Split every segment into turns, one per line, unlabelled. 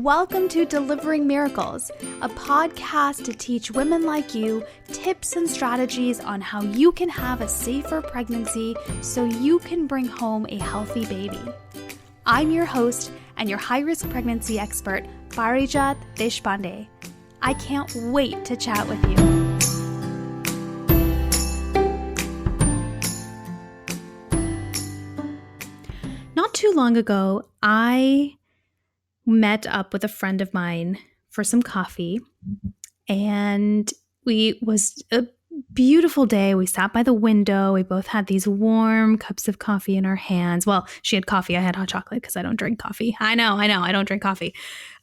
Welcome to Delivering Miracles, a podcast to teach women like you tips and strategies on how you can have a safer pregnancy so you can bring home a healthy baby. I'm your host and your high-risk pregnancy expert, Parijat Deshpande. I can't wait to chat with you. Not too long ago, I met up with a friend of mine for some coffee, and it was a beautiful day. We sat by the window. We both had these warm cups of coffee in our hands. Well, she had coffee. I had hot chocolate because I don't drink coffee. I know. I don't drink coffee.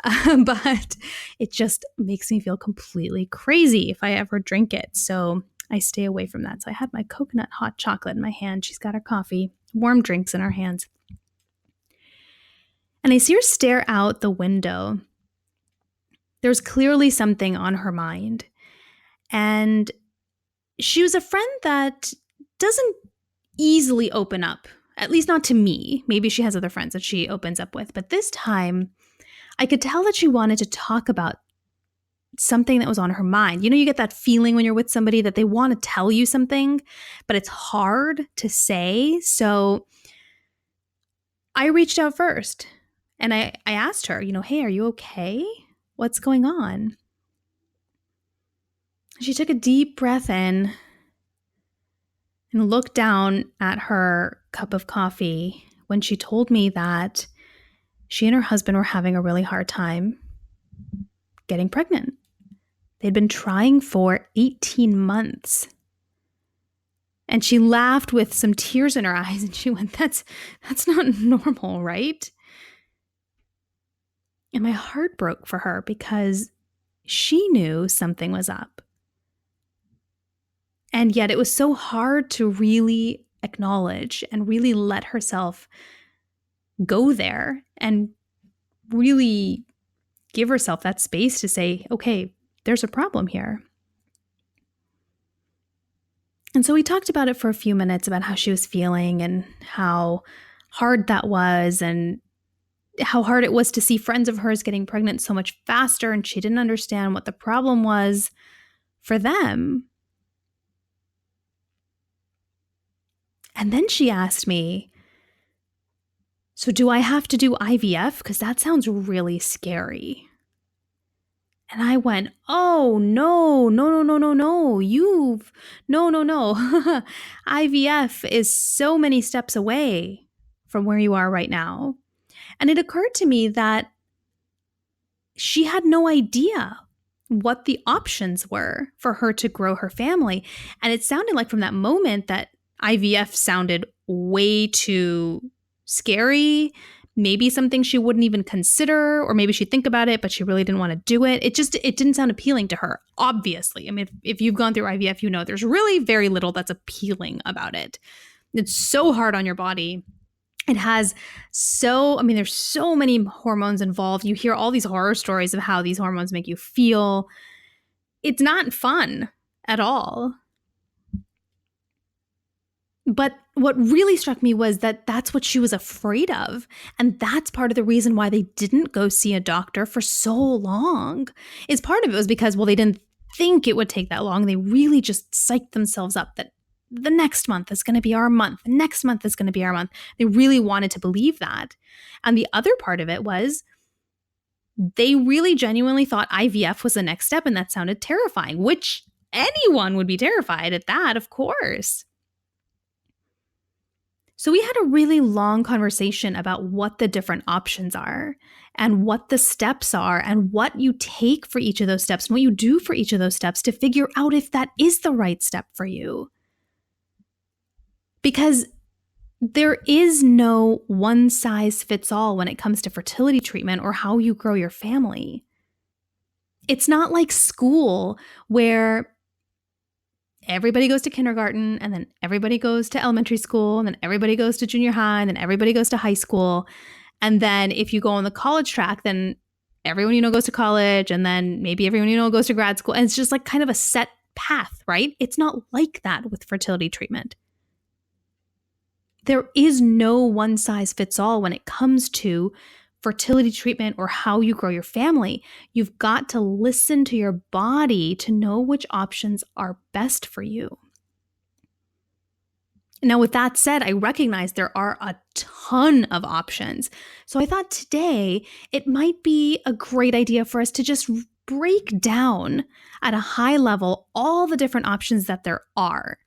But it just makes me feel completely crazy if I ever drink it. So I stay away from that. So I had my coconut hot chocolate in my hand. She's got her coffee, warm drinks in her hands. And I see her stare out the window. There's clearly something on her mind. And she was a friend that doesn't easily open up, at least not to me. Maybe she has other friends that she opens up with. But this time, I could tell that she wanted to talk about something that was on her mind. You know, you get that feeling when you're with somebody that they want to tell you something, but it's hard to say. So I reached out first. And I asked her, hey, are you okay? What's going on? She took a deep breath in and looked down at her cup of coffee when she told me that she and her husband were having a really hard time getting pregnant. They'd been trying for 18 months. And she laughed with some tears in her eyes and she went, that's not normal, right? And my heart broke for her because she knew something was up. And yet it was so hard to really acknowledge and really let herself go there and really give herself that space to say, okay, there's a problem here. And so we talked about it for a few minutes about how she was feeling and how hard that was and how hard it was to see friends of hers getting pregnant so much faster, and she didn't understand what the problem was for them. And then she asked me, so do I have to do IVF? Because that sounds really scary. And I went, oh, no. No. IVF is so many steps away from where you are right now. And it occurred to me that she had no idea what the options were for her to grow her family. And it sounded like from that moment that IVF sounded way too scary, maybe something she wouldn't even consider, or maybe she'd think about it, but she really didn't want to do it. It didn't sound appealing to her, obviously. I mean, if you've gone through IVF, you know there's really very little that's appealing about it. It's so hard on your body. It has there's so many hormones involved. You hear all these horror stories of how these hormones make you feel. It's not fun at all. But what really struck me was that that's what she was afraid of. And that's part of the reason why they didn't go see a doctor for so long. Part of it was because, they didn't think it would take that long. They really just psyched themselves up that the next month is going to be our month. The next month is going to be our month. They really wanted to believe that. And the other part of it was they really genuinely thought IVF was the next step. And that sounded terrifying, which anyone would be terrified at that, of course. So we had a really long conversation about what the different options are and what the steps are and what you take for each of those steps and what you do for each of those steps to figure out if that is the right step for you. Because there is no one size fits all when it comes to fertility treatment or how you grow your family. It's not like school where everybody goes to kindergarten and then everybody goes to elementary school and then everybody goes to junior high and then everybody goes to high school. And then if you go on the college track, then everyone you know goes to college and then maybe everyone you know goes to grad school. And it's just like kind of a set path, right? It's not like that with fertility treatment. There is no one size fits all when it comes to fertility treatment or how you grow your family, you've got to listen to your body to know which options are best for you. Now, with that said, I recognize there are a ton of options. So I thought today it might be a great idea for us to just break down at a high level all the different options that there are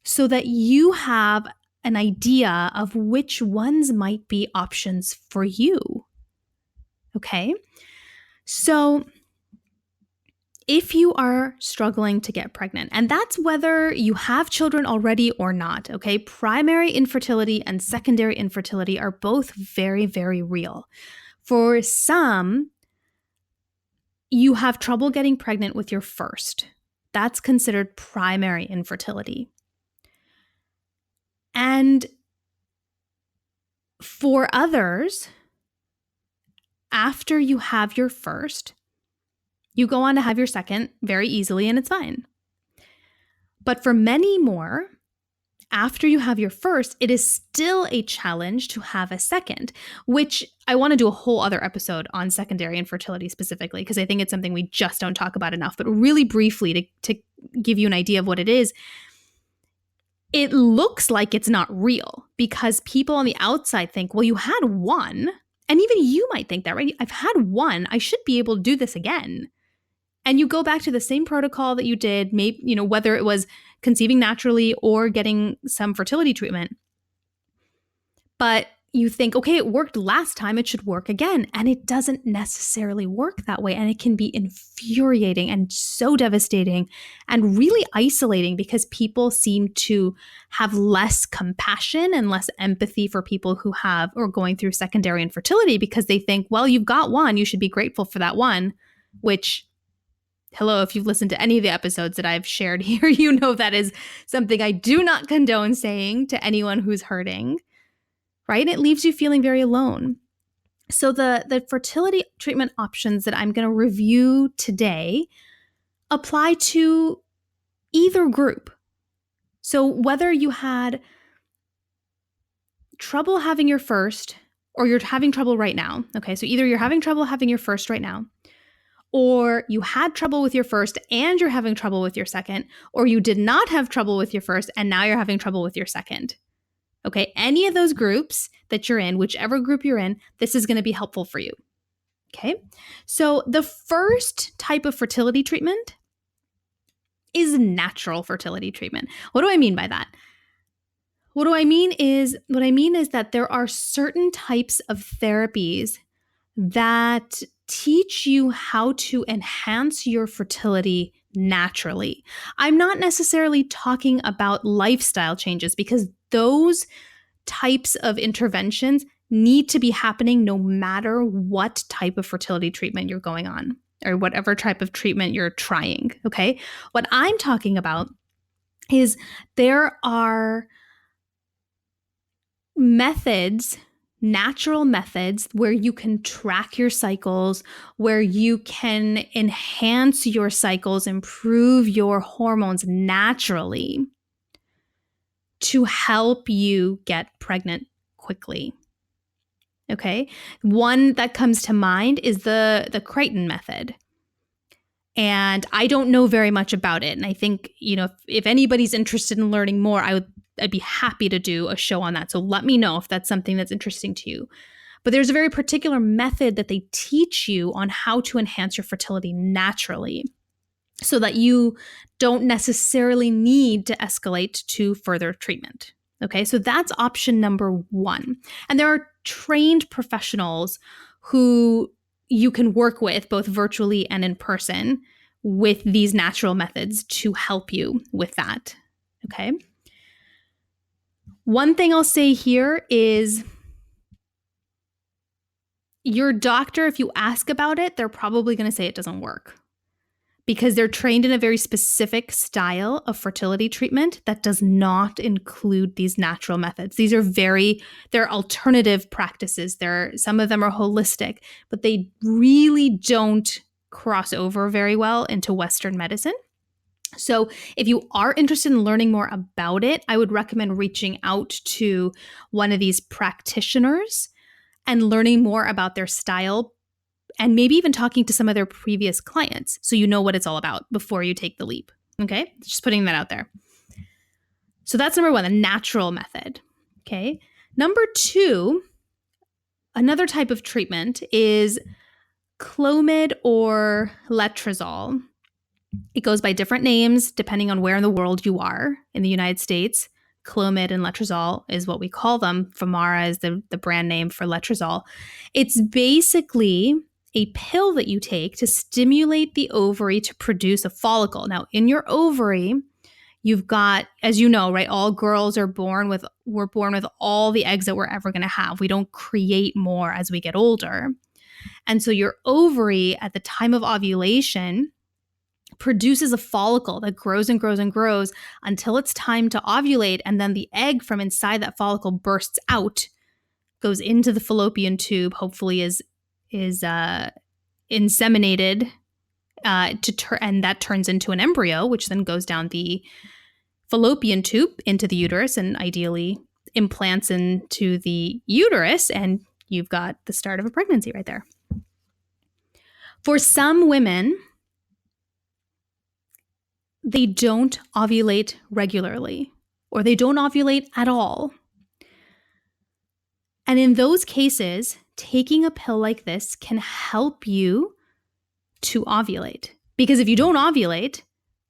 so that you have an idea of which ones might be options for you. Okay? So if you are struggling to get pregnant, and that's whether you have children already or not, okay? Primary infertility and secondary infertility are both very, very real. For some, you have trouble getting pregnant with your first. That's considered primary infertility. And for others, after you have your first, you go on to have your second very easily and it's fine. But for many more, after you have your first, it is still a challenge to have a second, which I want to do a whole other episode on secondary infertility specifically, because I think it's something we just don't talk about enough. But really briefly, to give you an idea of what it is, it looks like it's not real because people on the outside think, well, you had one. And even you might think that, right? I've had one. I should be able to do this again. And you go back to the same protocol that you did, maybe, whether it was conceiving naturally or getting some fertility treatment. But you think, okay, it worked last time, it should work again. And it doesn't necessarily work that way. And it can be infuriating and so devastating and really isolating because people seem to have less compassion and less empathy for people who have or going through secondary infertility because they think, well, you've got one, you should be grateful for that one, which, hello, if you've listened to any of the episodes that I've shared here, you know that is something I do not condone saying to anyone who's hurting, right? It leaves you feeling very alone. So the fertility treatment options that I'm going to review today apply to either group. So whether you had trouble having your first or you're having trouble right now, okay, so either you're having trouble having your first right now, or you had trouble with your first and you're having trouble with your second, or you did not have trouble with your first and now you're having trouble with your second. Okay, any of those groups that you're in, whichever group you're in, this is going to be helpful for you. Okay, so the first type of fertility treatment is natural fertility treatment. What do I mean by that? What I mean is that there are certain types of therapies that teach you how to enhance your fertility naturally. I'm not necessarily talking about lifestyle changes because those types of interventions need to be happening no matter what type of fertility treatment you're going on or whatever type of treatment you're trying, okay? What I'm talking about is there are methods, natural methods where you can track your cycles, where you can enhance your cycles, improve your hormones naturally to help you get pregnant quickly. Okay? One that comes to mind is the Creighton method. And I don't know very much about it. And I think, if anybody's interested in learning more, I'd be happy to do a show on that. So let me know if that's something that's interesting to you. But there's a very particular method that they teach you on how to enhance your fertility naturally so that you don't necessarily need to escalate to further treatment. Okay, so that's option number one. And there are trained professionals who you can work with both virtually and in person with these natural methods to help you with that. Okay. One thing I'll say here is your doctor, if you ask about it, they're probably going to say it doesn't work because they're trained in a very specific style of fertility treatment that does not include these natural methods. These are they're alternative practices. Some of them are holistic, but they really don't cross over very well into Western medicine. So if you are interested in learning more about it, I would recommend reaching out to one of these practitioners and learning more about their style, and maybe even talking to some of their previous clients so you know what it's all about before you take the leap. Okay? Just putting that out there. So that's number one, the natural method. Okay? Number two, another type of treatment is Clomid or letrozole. It goes by different names depending on where in the world you are. In the United States, Clomid and letrozole is what we call them. Femara is the brand name for letrozole. It's basically a pill that you take to stimulate the ovary to produce a follicle. Now, in your ovary, you've got, as you know, right, all girls we're born with all the eggs that we're ever going to have. We don't create more as we get older. And so your ovary at the time of ovulation produces a follicle that grows and grows and grows until it's time to ovulate. And then the egg from inside that follicle bursts out, goes into the fallopian tube, hopefully is inseminated and that turns into an embryo, which then goes down the fallopian tube into the uterus and ideally implants into the uterus. And you've got the start of a pregnancy right there. For some women, they don't ovulate regularly or they don't ovulate at all. And in those cases, taking a pill like this can help you to ovulate. Because if you don't ovulate,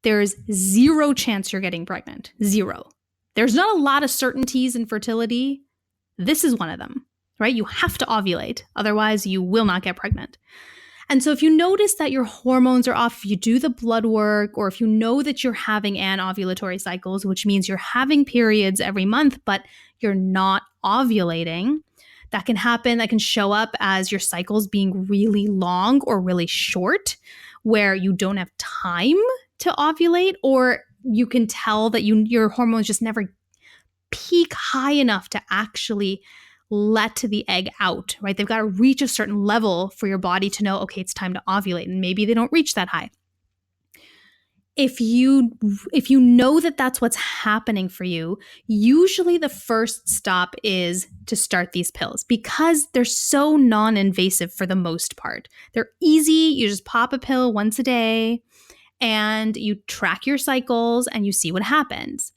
there's zero chance you're getting pregnant. Zero. There's not a lot of certainties in fertility. This is one of them, right? You have to ovulate. Otherwise, you will not get pregnant. And so if you notice that your hormones are off, if you do the blood work, or if you know that you're having anovulatory cycles, which means you're having periods every month, but you're not ovulating, that can happen. That can show up as your cycles being really long or really short, where you don't have time to ovulate, or you can tell that your hormones just never peak high enough to actually let the egg out, right? They've got to reach a certain level for your body to know, okay, it's time to ovulate. And maybe they don't reach that high. If you know that that's what's happening for you, usually the first stop is to start these pills because they're so non-invasive for the most part. They're easy. You just pop a pill once a day and you track your cycles and you see what happens.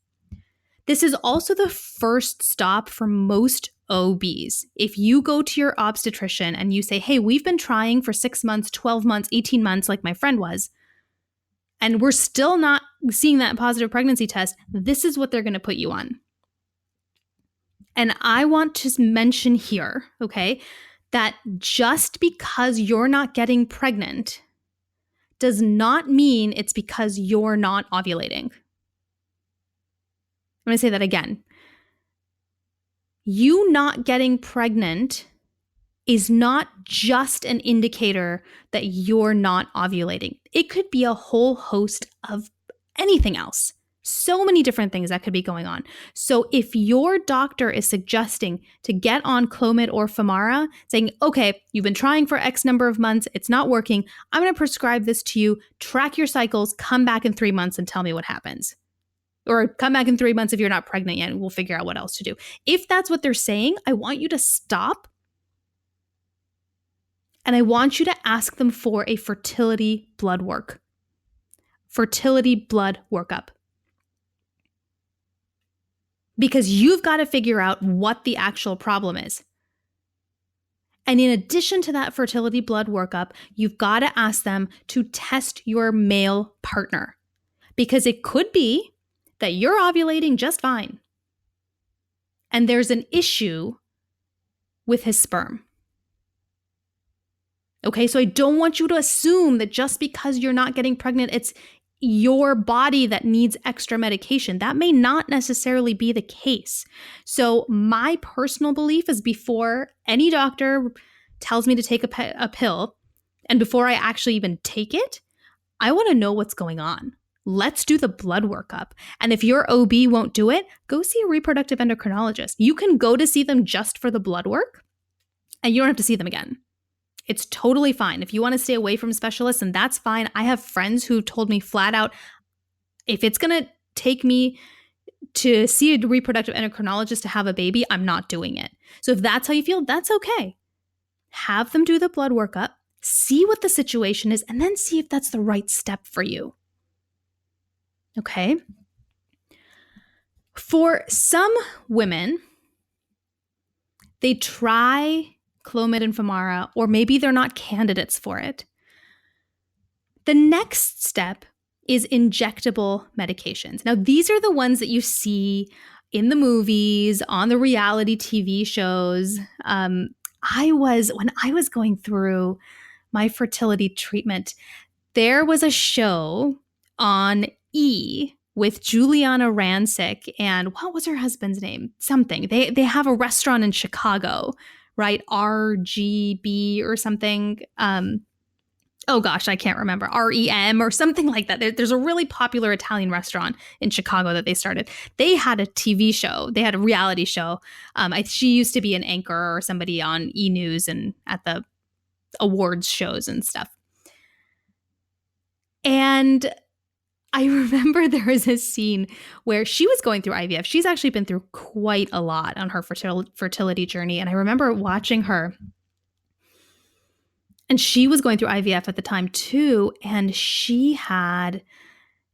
This is also the first stop for most OBs. If you go to your obstetrician and you say, hey, we've been trying for 6 months, 12 months, 18 months, like my friend was, and we're still not seeing that positive pregnancy test, this is what they're going to put you on. And I want to mention here, okay, that just because you're not getting pregnant does not mean it's because you're not ovulating. I'm going to say that again. You not getting pregnant is not just an indicator that you're not ovulating. It could be a whole host of anything else. So many different things that could be going on. So if your doctor is suggesting to get on Clomid or Femara, saying, okay, you've been trying for X number of months, it's not working, I'm going to prescribe this to you, track your cycles, come back in 3 months and tell me what happens. Or come back in 3 months if you're not pregnant yet and we'll figure out what else to do. If that's what they're saying, I want you to stop. And I want you to ask them for a fertility blood work. Fertility blood workup. Because you've got to figure out what the actual problem is. And in addition to that fertility blood workup, you've got to ask them to test your male partner. Because it could be that you're ovulating just fine. And there's an issue with his sperm. Okay, so I don't want you to assume that just because you're not getting pregnant, it's your body that needs extra medication. That may not necessarily be the case. So my personal belief is before any doctor tells me to take a pill, and before I actually even take it, I want to know what's going on. Let's do the blood workup. And if your OB won't do it, go see a reproductive endocrinologist. You can go to see them just for the blood work, and you don't have to see them again. It's totally fine. If you want to stay away from specialists, and that's fine. I have friends who told me flat out, if it's going to take me to see a reproductive endocrinologist to have a baby, I'm not doing it. So if that's how you feel, that's okay. have them do the blood workup, see what the situation is, and then see if that's the right step for you. Okay? For some women, they try Clomid and Femara, or maybe they're not candidates for it. The next step is injectable medications. Now, these are the ones that you see in the movies, on the reality TV shows. When I was going through my fertility treatment, there was a show on E with Juliana Rancic and what was her husband's name? Something. They have a restaurant in Chicago, right? RGB or something. Oh gosh, I can't remember. REM or something like that. There's a really popular Italian restaurant in Chicago that they started. They had a TV show. They had a reality show. She used to be an anchor or somebody on E! News and at the awards shows and stuff. And I remember there was a scene where she was going through IVF. She's actually been through quite a lot on her fertility journey. And I remember watching her. And she was going through IVF at the time too. And she had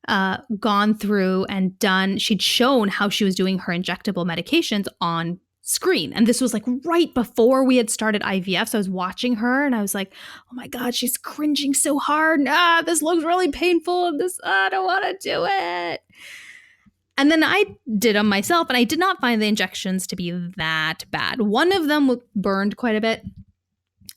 gone through and she'd shown how she was doing her injectable medications on screen. And this was like right before we had started IVF. So I was watching her and I was like, oh my God, she's cringing so hard. This looks really painful. I don't want to do it. And then I did them myself and I did not find the injections to be that bad. One of them burned quite a bit,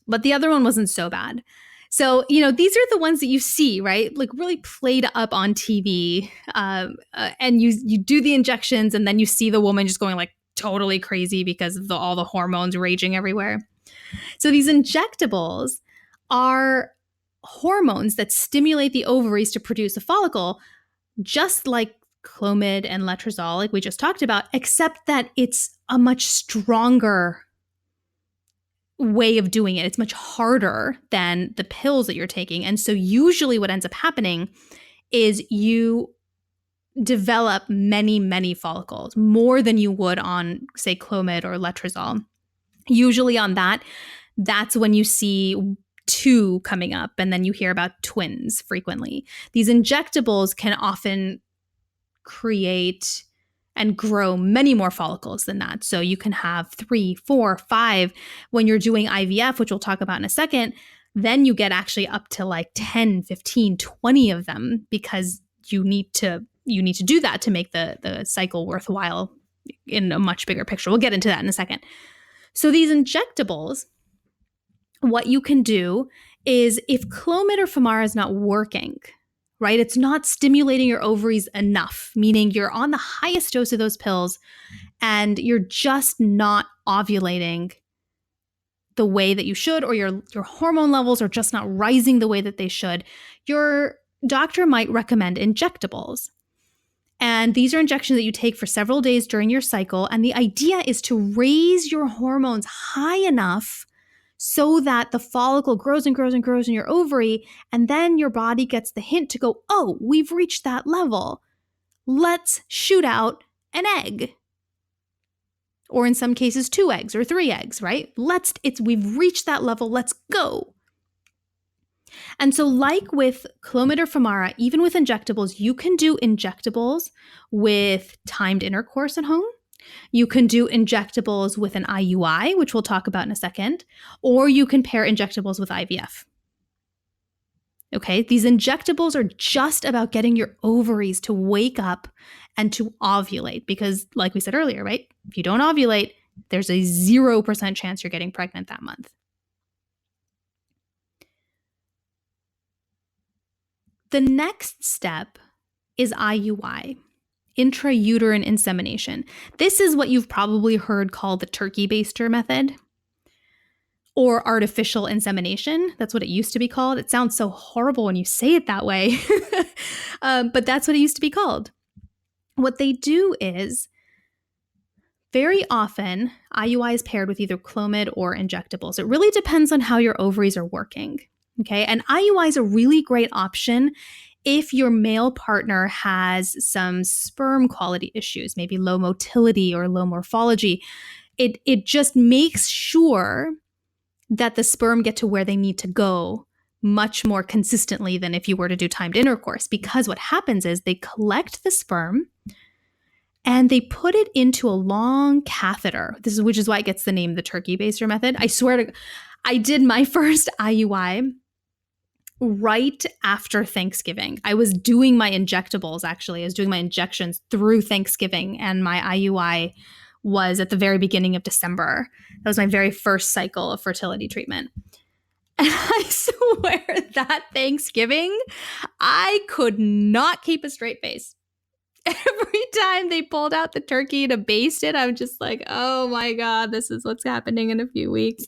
but the other one wasn't so bad. So, these are the ones that you see, right? Like really played up on TV. And you do the injections and then you see the woman just going like totally crazy because of all the hormones raging everywhere. So these injectables are hormones that stimulate the ovaries to produce a follicle, just like Clomid and Letrozole, like we just talked about, except that it's a much stronger way of doing it. It's much harder than the pills that you're taking. And so usually what ends up happening is you develop many, many follicles, more than you would on, say, Clomid or Letrozole. Usually on that's when you see 2 coming up, and then you hear about twins frequently. These injectables can often create and grow many more follicles than that. So you can have 3, 4, 5 when you're doing IVF, which we'll talk about in a second. Then you get actually up to like 10, 15, 20 of them because you need to do that to make the cycle worthwhile in a much bigger picture. We'll get into that in a second. So these injectables, what you can do is if Clomid or Femara is not working, right? It's not stimulating your ovaries enough, meaning you're on the highest dose of those pills and you're just not ovulating the way that you should, or your hormone levels are just not rising the way that they should. Your doctor might recommend injectables. And these are injections that you take for several days during your cycle. And the idea is to raise your hormones high enough so that the follicle grows and grows and grows in your ovary. And then your body gets the hint to go, oh, we've reached that level. Let's shoot out an egg. Or in some cases, 2 eggs or 3 eggs, right? We've reached that level. Let's go. And so like with Clomid or Femara, even with injectables, you can do injectables with timed intercourse at home. You can do injectables with an IUI, which we'll talk about in a second, or you can pair injectables with IVF. Okay, these injectables are just about getting your ovaries to wake up and to ovulate because, like we said earlier, right? If you don't ovulate, there's a 0% chance you're getting pregnant that month. The next step is IUI, intrauterine insemination. This is what you've probably heard called the turkey baster method or artificial insemination. That's what it used to be called. It sounds so horrible when you say it that way, but that's what it used to be called. What they do is very often IUI is paired with either Clomid or injectables. It really depends on how your ovaries are working. Okay, and IUI is a really great option if your male partner has some sperm quality issues, maybe low motility or low morphology. It just makes sure that the sperm get to where they need to go much more consistently than if you were to do timed intercourse. Because what happens is they collect the sperm and they put it into a long catheter. Which is why it gets the name the turkey baster method. I swear to, I did my first IUI right after Thanksgiving. I was doing my injectables, actually. I was doing my injections through Thanksgiving, and my IUI was at the very beginning of December. That was my very first cycle of fertility treatment. And I swear that Thanksgiving, I could not keep a straight face. Every time they pulled out the turkey to baste it, I'm just like, oh my God, this is what's happening in a few weeks.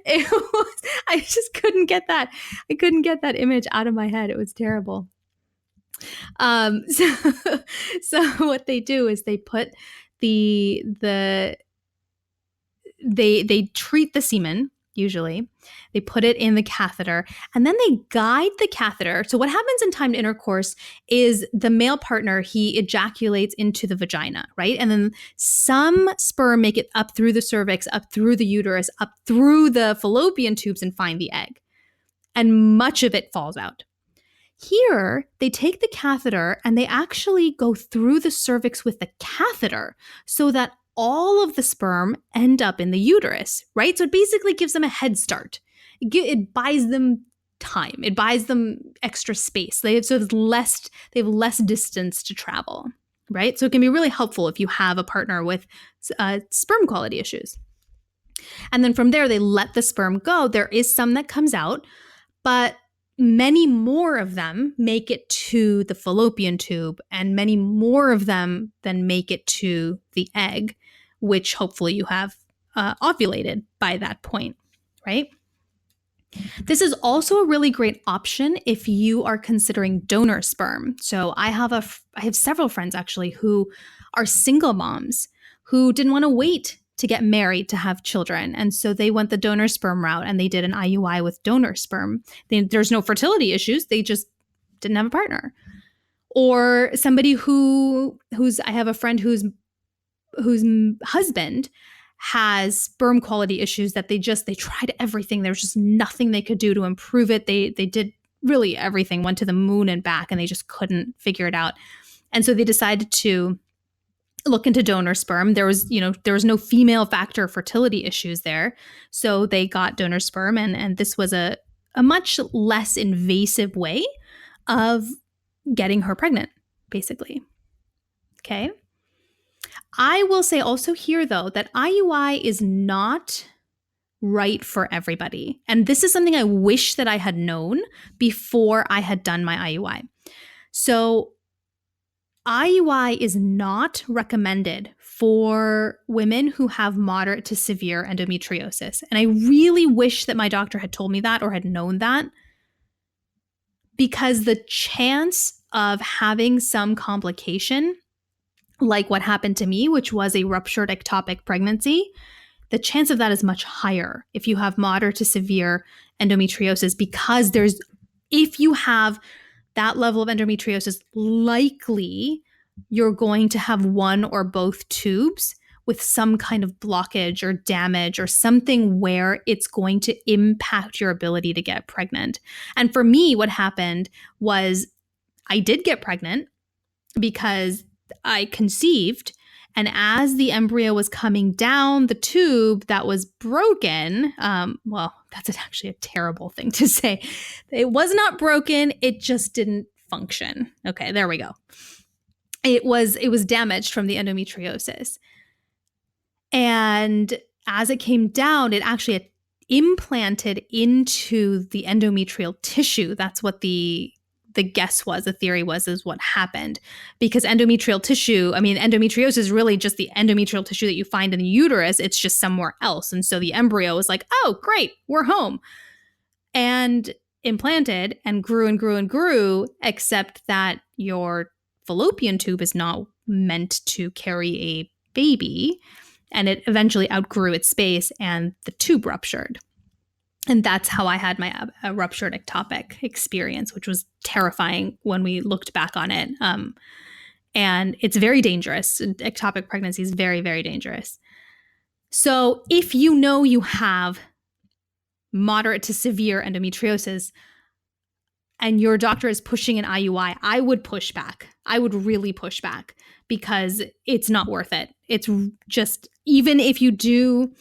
I just couldn't get that. I couldn't get that image out of my head. It was terrible. So what they do is they put they treat the semen. Usually they put it in the catheter and then they guide the catheter. So what happens in timed intercourse is the male partner, he ejaculates into the vagina, right? And then some sperm make it up through the cervix, up through the uterus, up through the fallopian tubes and find the egg. And much of it falls out. Here, they take the catheter and they actually go through the cervix with the catheter so that all of the sperm end up in the uterus, right? So it basically gives them a head start. It buys them time. It buys them extra space. They have less distance to travel, right? So it can be really helpful if you have a partner with sperm quality issues. And then from there, they let the sperm go. There is some that comes out, but many more of them make it to the fallopian tube, and many more of them then make it to the egg, which hopefully you have ovulated by that point, right? This is also a really great option if you are considering donor sperm. So I have several friends actually who are single moms who didn't want to wait to get married to have children. And so they went the donor sperm route and they did an IUI with donor sperm. There's no fertility issues. They just didn't have a partner. Or somebody I have a friend whose husband has sperm quality issues that they tried everything. There was just nothing they could do to improve it. They did really everything, went to the moon and back, and they just couldn't figure it out. And so they decided to look into donor sperm. There was no female factor fertility issues there. So they got donor sperm, and this was a much less invasive way of getting her pregnant, basically. Okay. I will say also here, though, that IUI is not right for everybody. And this is something I wish that I had known before I had done my IUI. So IUI is not recommended for women who have moderate to severe endometriosis. And I really wish that my doctor had told me that or had known that, because the chance of having some complication, like what happened to me, which was a ruptured ectopic pregnancy, the chance of that is much higher if you have moderate to severe endometriosis, because if you have that level of endometriosis, likely you're going to have one or both tubes with some kind of blockage or damage or something where it's going to impact your ability to get pregnant. And for me, what happened was I did get pregnant because I conceived, and as the embryo was coming down the tube that was broken, well, that's actually a terrible thing to say. It was not broken. It just didn't function. Okay, there we go. It was damaged from the endometriosis. And as it came down, it actually implanted into the endometrial tissue. That's what the guess was, the theory was, is what happened. Because endometrial tissue, endometriosis is really just the endometrial tissue that you find in the uterus. It's just somewhere else. And so the embryo was like, oh, great, we're home. And implanted and grew and grew and grew, except that your fallopian tube is not meant to carry a baby. And it eventually outgrew its space and the tube ruptured. And that's how I had my ruptured ectopic experience, which was terrifying when we looked back on it. And it's very dangerous. Ectopic pregnancy is very, very dangerous. So if you know you have moderate to severe endometriosis and your doctor is pushing an IUI, I would push back. I would really push back because it's not worth it. It's just, even if you do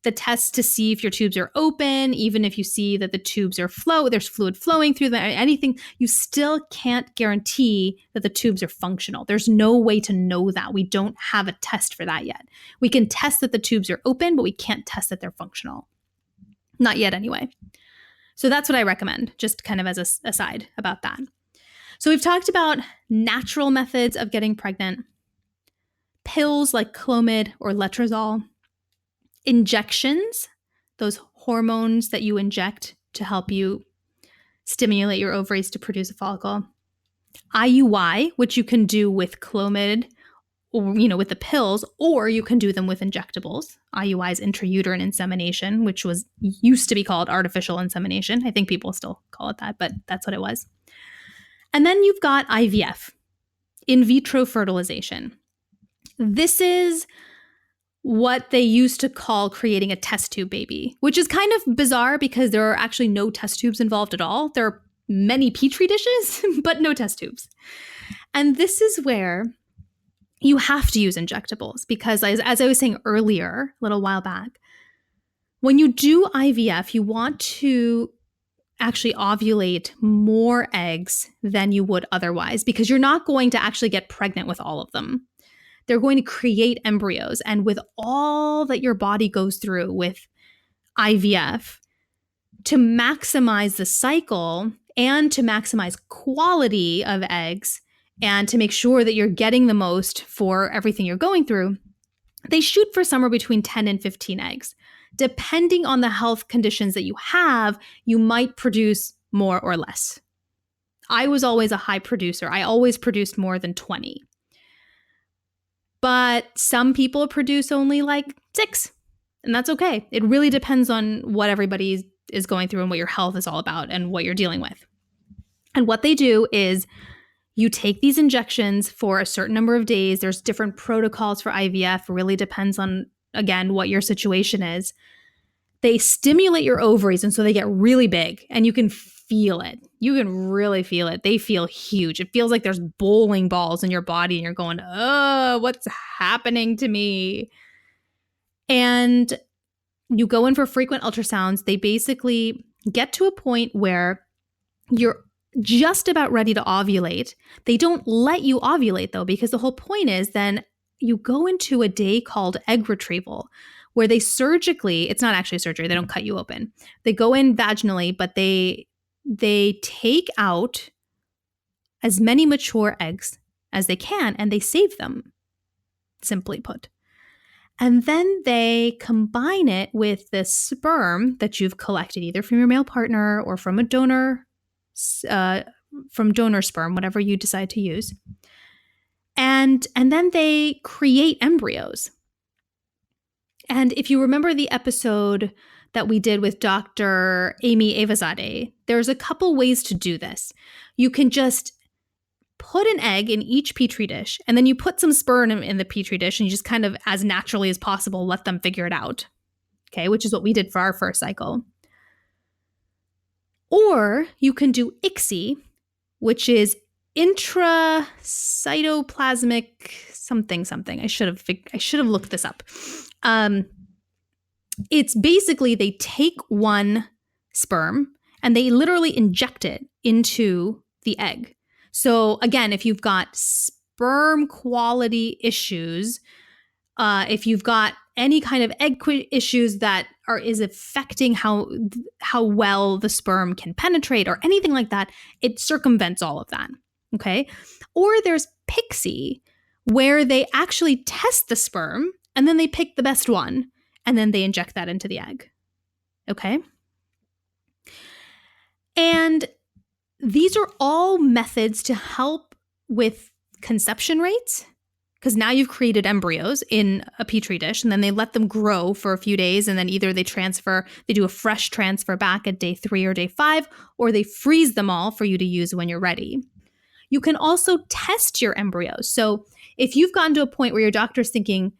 the test to see if your tubes are open, even if you see that the tubes are there's fluid flowing through them, anything, you still can't guarantee that the tubes are functional. There's no way to know that. We don't have a test for that yet. We can test that the tubes are open, but we can't test that they're functional. Not yet anyway. So that's what I recommend, just kind of as an aside about that. So we've talked about natural methods of getting pregnant, pills like Clomid or Letrozole, injections, those hormones that you inject to help you stimulate your ovaries to produce a follicle, IUI, which you can do with Clomid or, with the pills, or you can do them with injectables. IUI is intrauterine insemination, which used to be called artificial insemination. I think people still call it that, but that's what it was. And then you've got IVF, in vitro fertilization. This is what they used to call creating a test tube baby, which is kind of bizarre because there are actually no test tubes involved at all. There are many petri dishes, but no test tubes. And this is where you have to use injectables because, as I was saying earlier, a little while back, when you do IVF, you want to actually ovulate more eggs than you would otherwise because you're not going to actually get pregnant with all of them. They're going to create embryos. And with all that your body goes through with IVF, to maximize the cycle and to maximize quality of eggs and to make sure that you're getting the most for everything you're going through, they shoot for somewhere between 10 and 15 eggs. Depending on the health conditions that you have, you might produce more or less. I was always a high producer. I always produced more than 20. But some people produce only like 6, and that's okay. It really depends on what everybody is going through and what your health is all about and what you're dealing with. And what they do is you take these injections for a certain number of days. There's different protocols for IVF. It really depends on, again, what your situation is. They stimulate your ovaries, and so they get really big, and you can feel it. You can really feel it. They feel huge. It feels like there's bowling balls in your body, and you're going, oh, what's happening to me? And you go in for frequent ultrasounds. They basically get to a point where you're just about ready to ovulate. They don't let you ovulate, though, because the whole point is then you go into a day called egg retrieval, where they surgically, it's not actually surgery, they don't cut you open. They go in vaginally, but they take out as many mature eggs as they can, and they save them, simply put. And then they combine it with the sperm that you've collected, either from your male partner or from a donor, from donor sperm, whatever you decide to use. And then they create embryos. And if you remember the episode that we did with Dr. Amy Avazadeh, there's a couple ways to do this. You can just put an egg in each petri dish, and then you put some sperm in the petri dish, and you just kind of, as naturally as possible, let them figure it out. Okay, which is what we did for our first cycle. Or you can do ICSI, which is intracytoplasmic something. I should have looked this up. It's basically they take one sperm and they literally inject it into the egg. So again, if you've got sperm quality issues, if you've got any kind of egg issues that is affecting how well the sperm can penetrate or anything like that, it circumvents all of that. Okay. Or there's PICSI, where they actually test the sperm and then they pick the best one and then they inject that into the egg. Okay. And these are all methods to help with conception rates, because now you've created embryos in a petri dish and then they let them grow for a few days, and then either they do a fresh transfer back at day 3 or day 5, or they freeze them all for you to use when you're ready. You can also test your embryos. So if you've gotten to a point where your doctor's thinking,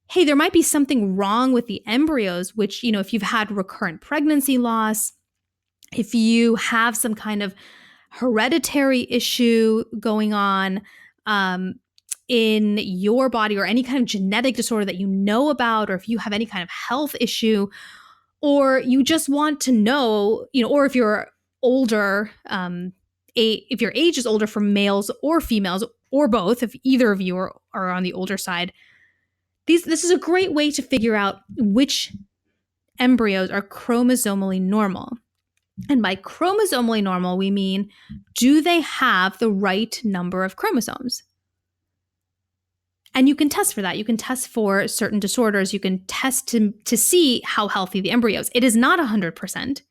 hey, there might be something wrong with the embryos, which, if you've had recurrent pregnancy loss, if you have some kind of hereditary issue going on in your body, or any kind of genetic disorder that you know about, or if you have any kind of health issue, or you just want to know, or if you're older, if your age is older for males or females, or both, if either of you are on the older side, this is a great way to figure out which embryos are chromosomally normal. And by chromosomally normal, we mean, do they have the right number of chromosomes? And you can test for that. You can test for certain disorders. You can test to see how healthy the embryo is. It is not 100%.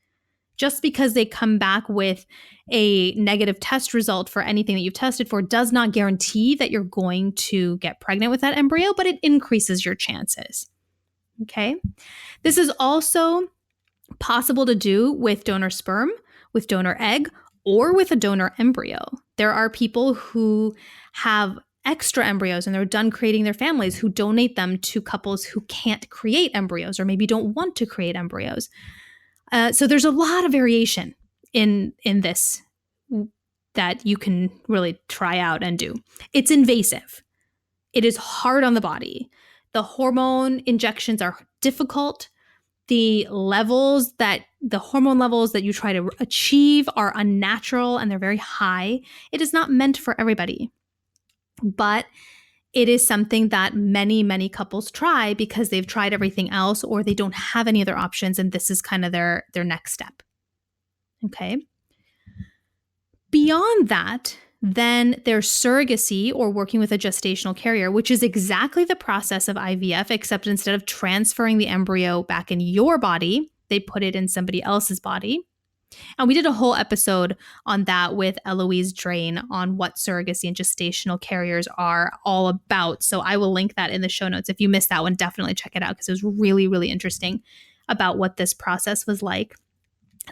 Just because they come back with a negative test result for anything that you've tested for does not guarantee that you're going to get pregnant with that embryo, but it increases your chances. Okay? This is also possible to do with donor sperm, with donor egg, or with a donor embryo. There are people who have extra embryos and they're done creating their families who donate them to couples who can't create embryos or maybe don't want to create embryos. So there's a lot of variation in this that you can really try out and do. It's invasive. It is hard on the body. The hormone injections are difficult. The hormone levels that you try to achieve are unnatural and they're very high. It is not meant for everybody. But it is something that many, many couples try because they've tried everything else or they don't have any other options, and this is kind of their next step. Okay. Beyond that, then there's surrogacy, or working with a gestational carrier, which is exactly the process of IVF, except instead of transferring the embryo back in your body, they put it in somebody else's body. And we did a whole episode on that with Eloise Drain on what surrogacy and gestational carriers are all about. So I will link that in the show notes. If you missed that one, definitely check it out because it was really, really interesting about what this process was like.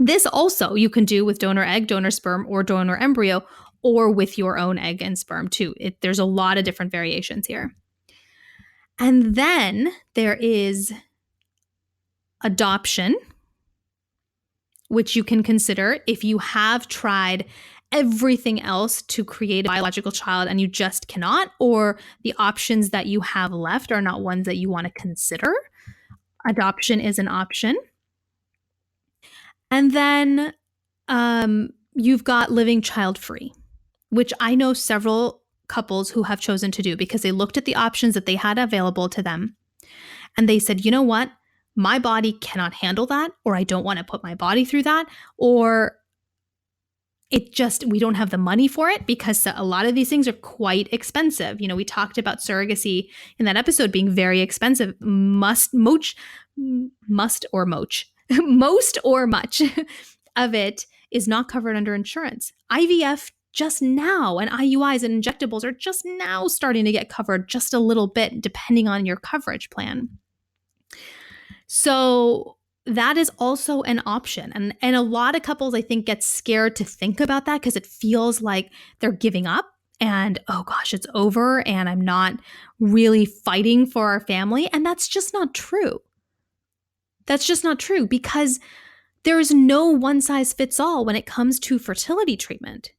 This also you can do with donor egg, donor sperm, or donor embryo, or with your own egg and sperm too. There's a lot of different variations here. And then there is adoption, which you can consider if you have tried everything else to create a biological child and you just cannot, or the options that you have left are not ones that you want to consider. Adoption is an option. And then you've got living child-free, which I know several couples who have chosen to do because they looked at the options that they had available to them and they said, you know what? My body cannot handle that, or I don't want to put my body through that, or we don't have the money for it because a lot of these things are quite expensive. We talked about surrogacy in that episode being very expensive. Most or much of it is not covered under insurance. IVF just now, and IUIs and injectables are just now starting to get covered just a little bit, depending on your coverage plan. So that is also an option. And a lot of couples, I think, get scared to think about that because it feels like they're giving up and, oh gosh, it's over and I'm not really fighting for our family. And that's just not true. That's just not true because there is no one size fits all when it comes to fertility treatment.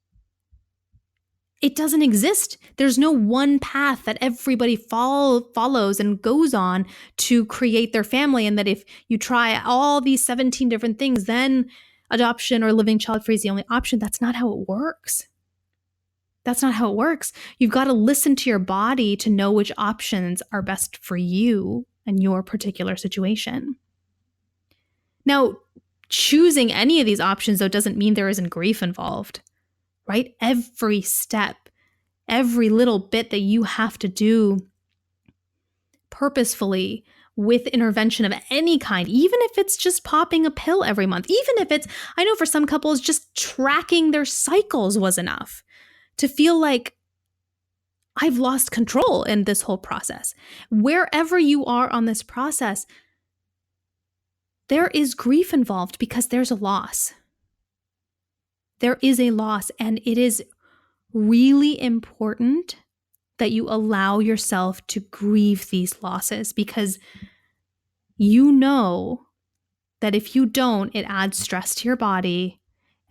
It doesn't exist. There's no one path that everybody follows and goes on to create their family. And that if you try all these 17 different things, then adoption or living child-free is the only option. That's not how it works. That's not how it works. You've got to listen to your body to know which options are best for you and your particular situation. Now, choosing any of these options, though, doesn't mean there isn't grief involved. Right? Every step, every little bit that you have to do purposefully with intervention of any kind, even if it's just popping a pill every month, even if it's, I know for some couples, just tracking their cycles was enough to feel like I've lost control in this whole process. Wherever you are on this process, there is grief involved because there's a loss. There is a loss, and it is really important that you allow yourself to grieve these losses, because you know that if you don't, it adds stress to your body.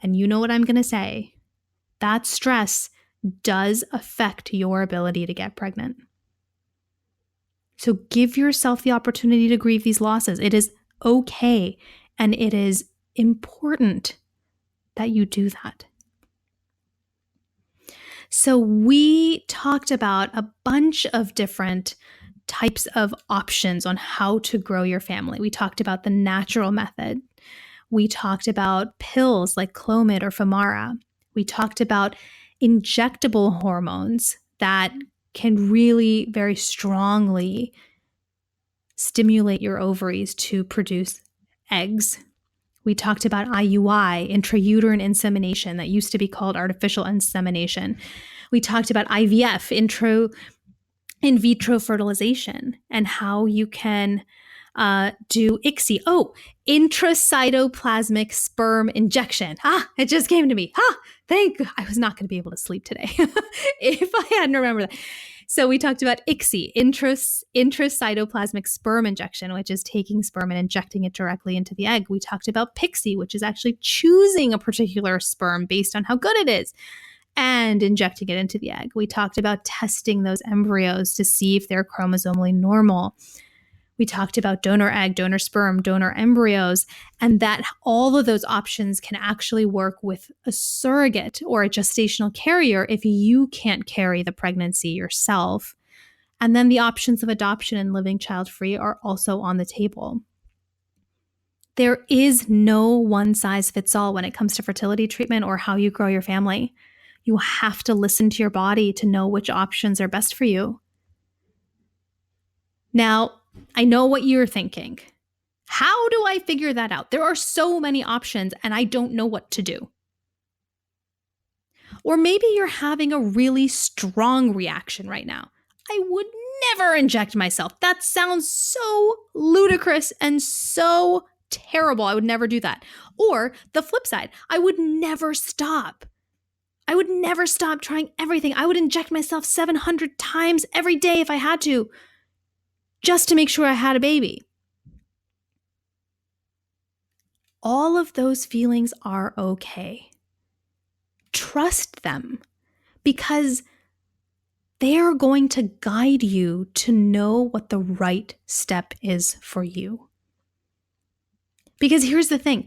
And you know what I'm going to say. That stress does affect your ability to get pregnant. So give yourself the opportunity to grieve these losses. It is okay, and it is important that you do that. So we talked about a bunch of different types of options on how to grow your family. We talked about the natural method. We talked about pills like Clomid or Femara. We talked about injectable hormones that can really very strongly stimulate your ovaries to produce eggs. We talked about IUI, intrauterine insemination, that used to be called artificial insemination. We talked about IVF, in vitro fertilization, and how you can do ICSI. Oh, intracytoplasmic sperm injection. It just came to me. Thank God. I was not going to be able to sleep today if I hadn't remembered that. So we talked about ICSI, intracytoplasmic sperm injection, which is taking sperm and injecting it directly into the egg. We talked about PICSI, which is actually choosing a particular sperm based on how good it is and injecting it into the egg. We talked about testing those embryos to see if they're chromosomally normal. We talked about donor egg, donor sperm, donor embryos, and that all of those options can actually work with a surrogate or a gestational carrier if you can't carry the pregnancy yourself. And then the options of adoption and living child-free are also on the table. There is no one-size-fits-all when it comes to fertility treatment or how you grow your family. You have to listen to your body to know which options are best for you. Now, I know what you're thinking. How do I figure that out? There are so many options and I don't know what to do. Or maybe you're having a really strong reaction right now. I would never inject myself. That sounds so ludicrous and so terrible. I would never do that. Or the flip side, I would never stop. I would never stop trying everything. I would inject myself 700 times every day if I had to, just to make sure I had a baby. All of those feelings are okay. Trust them, because they're going to guide you to know what the right step is for you. Because here's the thing,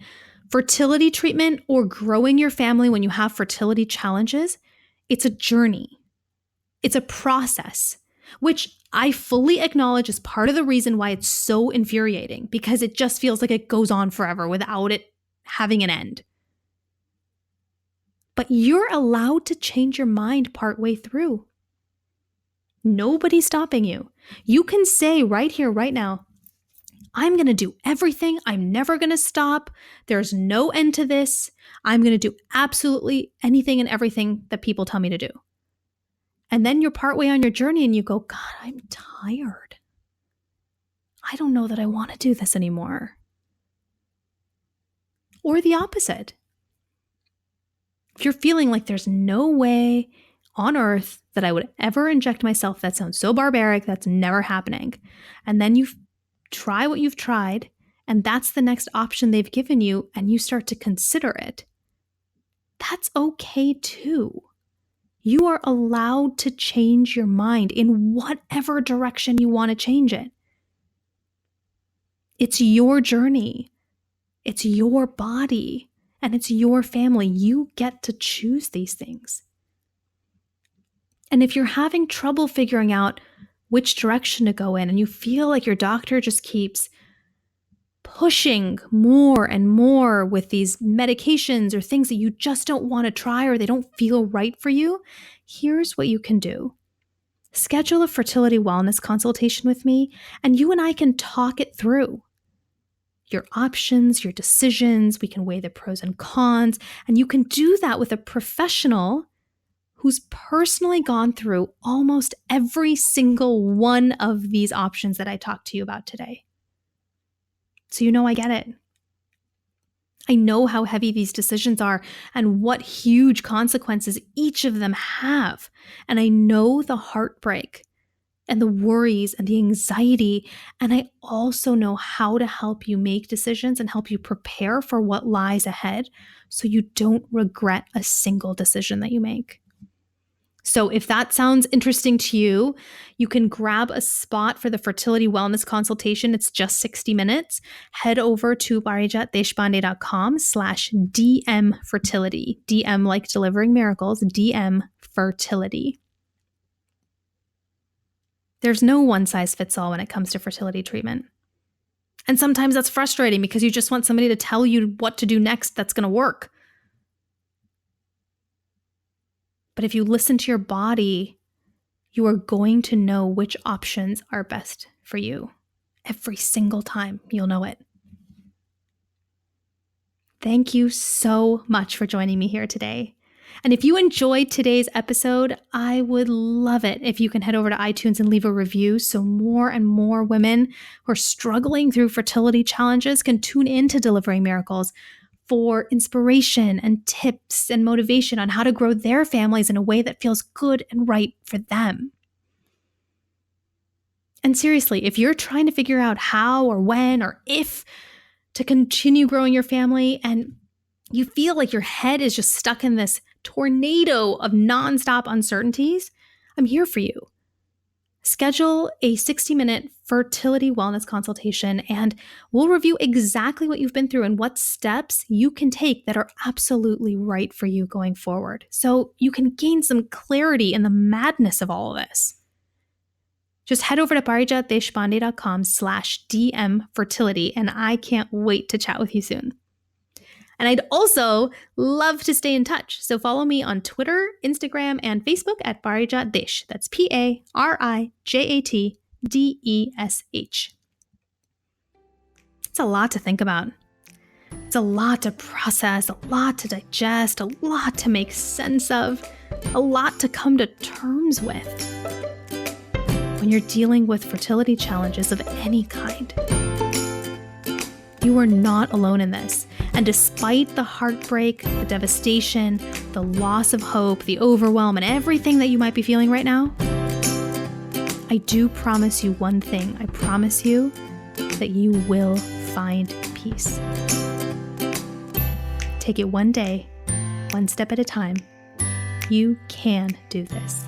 fertility treatment or growing your family when you have fertility challenges, it's a journey. It's a process, which I fully acknowledge is part of the reason why it's so infuriating, because it just feels like it goes on forever without it having an end. But you're allowed to change your mind partway through. Nobody's stopping you. You can say right here, right now, I'm going to do everything. I'm never going to stop. There's no end to this. I'm going to do absolutely anything and everything that people tell me to do. And then you're partway on your journey and you go, God, I'm tired. I don't know that I want to do this anymore. Or the opposite. If you're feeling like there's no way on earth that I would ever inject myself, that sounds so barbaric, that's never happening. And then you try what you've tried, and that's the next option they've given you, and you start to consider it. That's okay too. You are allowed to change your mind in whatever direction you want to change it. It's your journey. It's your body. And it's your family. You get to choose these things. And if you're having trouble figuring out which direction to go in, and you feel like your doctor just keeps pushing more and more with these medications or things that you just don't want to try or they don't feel right for you, here's what you can do. Schedule a fertility wellness consultation with me, and you and I can talk it through. Your options, your decisions, we can weigh the pros and cons, and you can do that with a professional who's personally gone through almost every single one of these options that I talked to you about today. So you know I get it. I know how heavy these decisions are and what huge consequences each of them have. And I know the heartbreak and the worries and the anxiety. And I also know how to help you make decisions and help you prepare for what lies ahead so you don't regret a single decision that you make. So if that sounds interesting to you, you can grab a spot for the fertility wellness consultation. It's just 60 minutes. Head over to parijatdeshpande.com/DM fertility. DM like delivering miracles, DM fertility. There's no one size fits all when it comes to fertility treatment. And sometimes that's frustrating because you just want somebody to tell you what to do next that's going to work. But if you listen to your body, you are going to know which options are best for you. Every single time, you'll know it. Thank you so much for joining me here today. And if you enjoyed today's episode, I would love it if you can head over to iTunes and leave a review so more and more women who are struggling through fertility challenges can tune into Delivering Miracles for inspiration and tips and motivation on how to grow their families in a way that feels good and right for them. And seriously, if you're trying to figure out how or when or if to continue growing your family and you feel like your head is just stuck in this tornado of nonstop uncertainties, I'm here for you. Schedule a 60-minute fertility wellness consultation and we'll review exactly what you've been through and what steps you can take that are absolutely right for you going forward so you can gain some clarity in the madness of all of this. Just head over to parijatdeshpande.com/DM fertility and I can't wait to chat with you soon. And I'd also love to stay in touch. So follow me on Twitter, Instagram, and Facebook at Parijat Desh. That's PARIJATDESH. It's a lot to think about. It's a lot to process, a lot to digest, a lot to make sense of, a lot to come to terms with when you're dealing with fertility challenges of any kind. You are not alone in this. And despite the heartbreak, the devastation, the loss of hope, the overwhelm, and everything that you might be feeling right now, I do promise you one thing. I promise you that you will find peace. Take it one day, one step at a time. You can do this.